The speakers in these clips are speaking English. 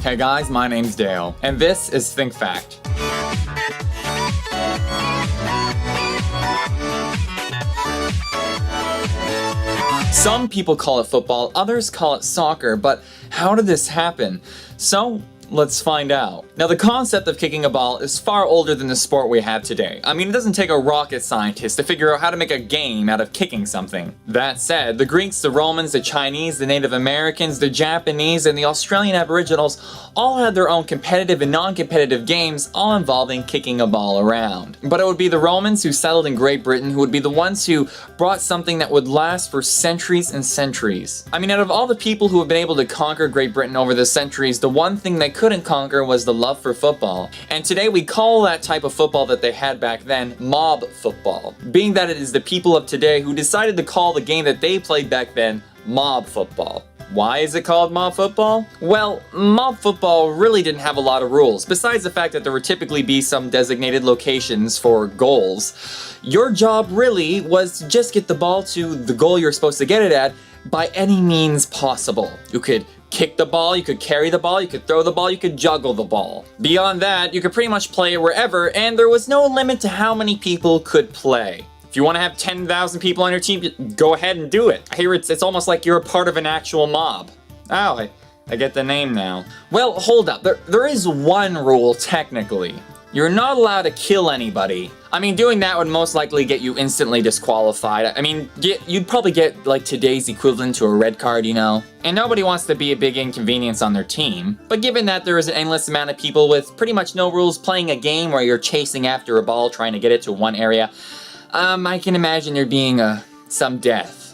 Hey guys, my name's Dale, and this is Think Fact. Some people call it football, others call it soccer, but how did this happen? So, let's find out. Now, the concept of kicking a ball is far older than the sport we have today. I mean, it doesn't take a rocket scientist to figure out how to make a game out of kicking something. That said, the Greeks, the Romans, the Chinese, the Native Americans, the Japanese, and the Australian Aboriginals all had their own competitive and non-competitive games, all involving kicking a ball around. But it would be the Romans who settled in Great Britain who would be the ones who brought something that would last for centuries and centuries. I mean, out of all the people who have been able to conquer Great Britain over the centuries, the one thing they couldn't conquer was the love for football. And today we call that type of football that they had back then mob football, being that it is the people of today who decided to call the game that they played back then mob football. Why is it called mob football? Well, mob football really didn't have a lot of rules, besides the fact that there would typically be some designated locations for goals. Your job really was to just get the ball to the goal you're supposed to get it at by any means possible. You could kick the ball, you could carry the ball, you could throw the ball, you could juggle the ball. Beyond that, you could pretty much play it wherever, and there was no limit to how many people could play. If you want to have 10,000 people on your team, go ahead and do it. I hear it's almost like you're a part of an actual mob. Oh, I get the name now. Well, hold up. There is one rule, technically. You're not allowed to kill anybody. I mean, doing that would most likely get you instantly disqualified. I mean, you'd probably get like today's equivalent to a red card, you know? And nobody wants to be a big inconvenience on their team. But given that there is an endless amount of people with pretty much no rules playing a game where you're chasing after a ball trying to get it to one area, I can imagine there being some death.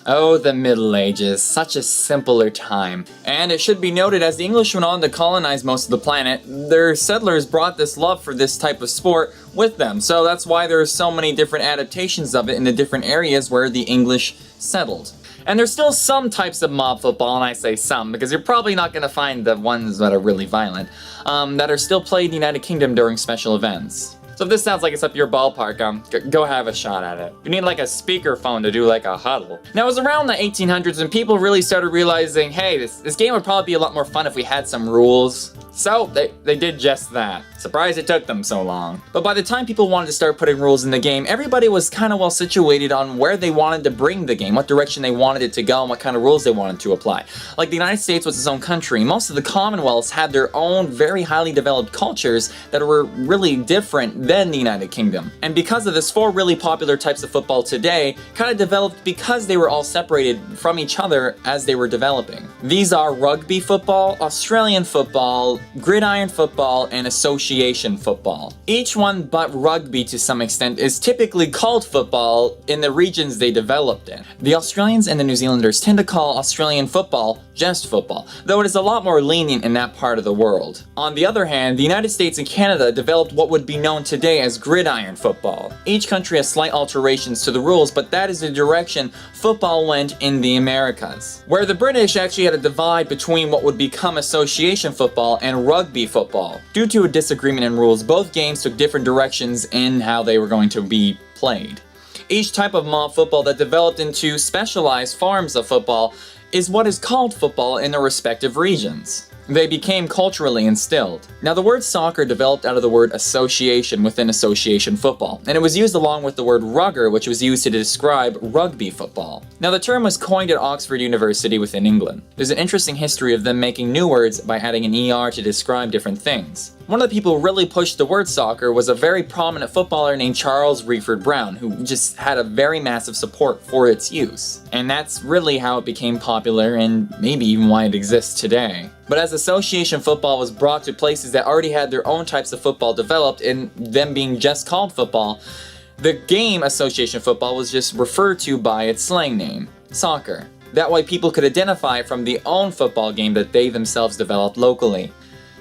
Oh, the Middle Ages, such a simpler time. And it should be noted, as the English went on to colonize most of the planet, their settlers brought this love for this type of sport with them. So that's why there are so many different adaptations of it in the different areas where the English settled. And there's still some types of mob football, and I say some, because you're probably not going to find the ones that are really violent, that are still played in the United Kingdom during special events. So if this sounds like it's up your ballpark, go have a shot at it. You need like a speakerphone to do like a huddle. Now it was around the 1800s when people really started realizing, hey, this game would probably be a lot more fun if we had some rules. So they did just that. Surprised it took them so long. But by the time people wanted to start putting rules in the game, everybody was kind of well situated on where they wanted to bring the game, what direction they wanted it to go, and what kind of rules they wanted to apply. Like the United States was its own country. Most of the Commonwealths had their own very highly developed cultures that were really different than the United Kingdom. And because of this, 4 really popular types of football today kind of developed because they were all separated from each other as they were developing. These are rugby football, Australian football, gridiron football, and association football. Each one but rugby to some extent is typically called football in the regions they developed in. The Australians and the New Zealanders tend to call Australian football just football, though it is a lot more lenient in that part of the world. On the other hand, the United States and Canada developed what would be known today as gridiron football. Each country has slight alterations to the rules, but that is the direction football went in the Americas. Where the British actually had a divide between what would become association football and rugby football. Due to a disagreement in rules, both games took different directions in how they were going to be played. Each type of mob football that developed into specialized forms of football is what is called football in their respective regions. They became culturally instilled. Now the word soccer developed out of the word association within association football, and it was used along with the word rugger, which was used to describe rugby football. Now the term was coined at Oxford University within England. There's an interesting history of them making new words by adding an ER to describe different things. One of the people who really pushed the word soccer was a very prominent footballer named Charles Reeford Brown, who just had a very massive support for its use. And that's really how it became popular and maybe even why it exists today. But as association football was brought to places that already had their own types of football developed, and them being just called football, the game association football was just referred to by its slang name, soccer. That way people could identify it from the own football game that they themselves developed locally.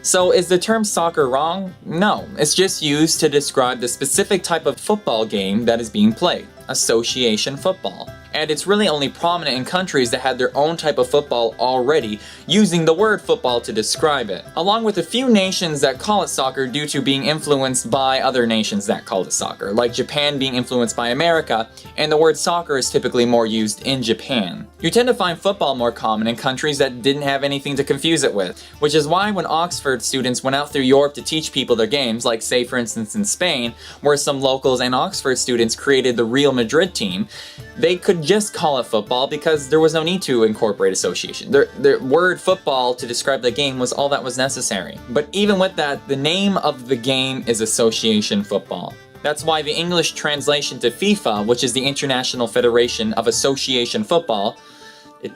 So is the term soccer wrong? No, it's just used to describe the specific type of football game that is being played, association football. and it's really only prominent in countries that had their own type of football already, using the word football to describe it, along with a few nations that call it soccer due to being influenced by other nations that call it soccer, like Japan being influenced by America, and the word soccer is typically more used in Japan. You tend to find football more common in countries that didn't have anything to confuse it with, which is why when Oxford students went out through Europe to teach people their games, like say for instance in Spain, where some locals and Oxford students created the Real Madrid team, they could just call it football because there was no need to incorporate association. The word football to describe the game was all that was necessary. But even with that, the name of the game is association football. That's why the English translation to FIFA, which is the International Federation of Association Football,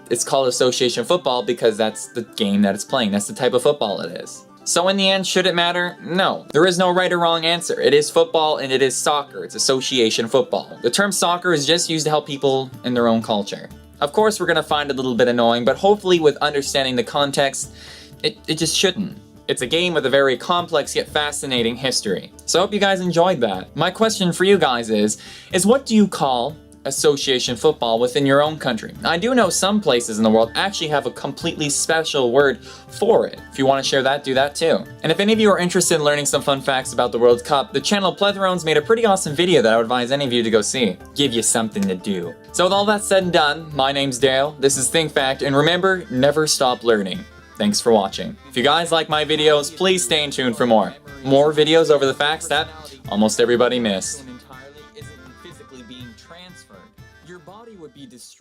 it's called association football because that's the game that it's playing. That's the type of football it is. So in the end, should it matter? No. There is no right or wrong answer. It is football and it is soccer. It's association football. The term soccer is just used to help people in their own culture. Of course, we're gonna find it a little bit annoying, but hopefully with understanding the context, it just shouldn't. It's a game with a very complex yet fascinating history. So I hope you guys enjoyed that. My question for you guys is what do you call association football within your own country? I do know some places in the world actually have a completely special word for it. If you want to share that, do that too. And if any of you are interested in learning some fun facts about the World Cup, the channel Plethrones made a pretty awesome video that I would advise any of you to go see. Give you something to do. So with all that said and done, my name's Dale, this is ThinkFact, and remember, never stop learning. Thanks for watching. If you guys like my videos, please stay in tune for more. More videos over the facts that almost everybody missed. Your body would be destroyed.